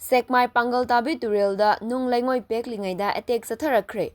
Sekmai Pangal Tabida Leingoi Peklingeida Nongmei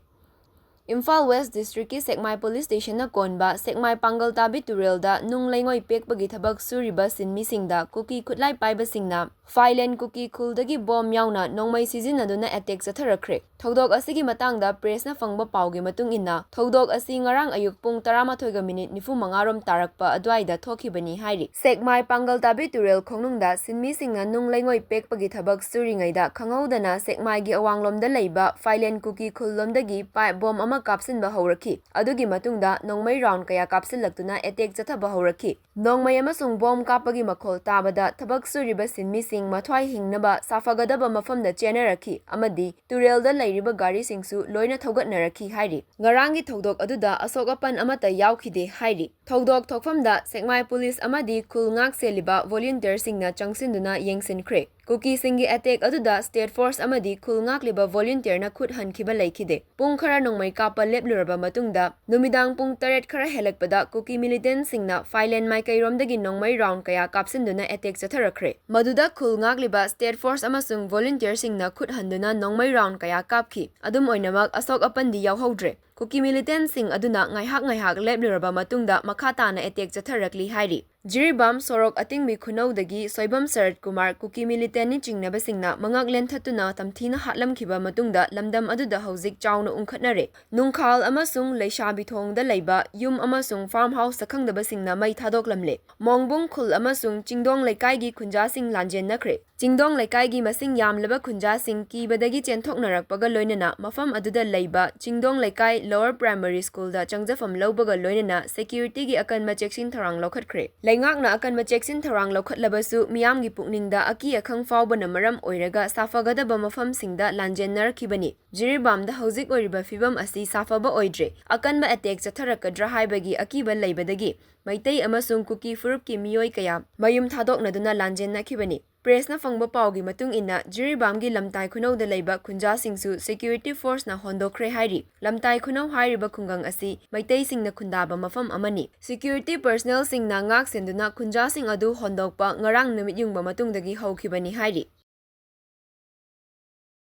Imphal West District ki Sekmai Police Station na konba Sekmai Pangal Tabida Leingoi Pekpagi thabak suriba sinmi singda cookie khutlai paiba singna Failen cookie kuldagi bom yauna Nongmei sizinaduna attack chatharakre Thodok asigi matangda press na fangba paugi matung inna Thodok asi ngarang ayuk pung 13:95 rom tarakpa adwaida thokibani hairi Sekmai Pangal Tabida khongnungda sinmi singna Leingoi Pekpagi thabak suringaida khangaudana Sekmai gi awanglomda leiba Failen cookie kullomdagi pai bom kapsinba haurakhi adugi matungda Nongmei round kaya kapsillaktuna attack chathaba haurakhi Nongmei amasung bom kapagi makhol tabada thabak suriba sinmi sing mathwai hingnaba safagadaba mafamda chenarakhi amadi turelda leiriba gari singsu loina thogatnarakhi hairi ngarangi thodok aduda asokapan amata yaukhide hairi thodok thokfamda Sekmai police amadi khulngak seliba volunteer singna changsinduna yengsinkhre Cookie singi attack aduda state force amadi khulngak liba volunteer na khut hankhiba leikhide pung khara Nongmei kapa lepluraba matungda numidang pung 8 khara helakpada Cookie militant singna Failen maikairomdagi Nongmei round kaya kapsinduna attack chatharakre maduda khulngak liba state force amasung volunteer singna khut handuna Nongmei round kaya kapki adum oinamak asok apandi yauhodre Cookie militant sing aduna ngaihak lepluraba matungda makhatana attack chatharakli hairi Jiribam sorok atingmi khunodagi soibam Sarat Kumar Cookie militant ni chingnaba singna mangak lenthatuna tamthina hatlamkhiba matungda lamdam aduda hojik chauna ungkhatnare nungkhal amasung leishabi thongda leiba yum amasung farmhouse sakhangdaba singna mai thadoklamle mongbung khul amasung chingdong leikai gi khunja sing lanjen nakre chingdong leikai gi masing yamlaba khunja sing kibadagi chenthoknarakpaga loinana mafam aduda leiba chingdong leikai lower primary school da changjafam lobaga loinana security gi akanma cheksin tharang lokhatkre Leingakna akanma cheksin tharang lokhatlabasu miyamgi pukningda aki akhang faubana maram oiraga safagadaba mafam singda lanjennarkhibani Jiribamda hojik oiriba fibam asi safaba oidre akanba attack chatharakadra haibagi akiba leibadagi Maitai amasung Cookie furupki miyoi kaya mayum thadoknaduna lanjennakibani Press na fangba paugi matung inna Jiribamgi lamtai khunauda leiba khunja singsu security force na hondokre hairi lamtai khunau hairiba khungang asi maitai singna khundaba mafam amani security personnel singna ngak senduna khunja sing adu hondokpa ngarang numit yungba matungdagi haukhibani hairi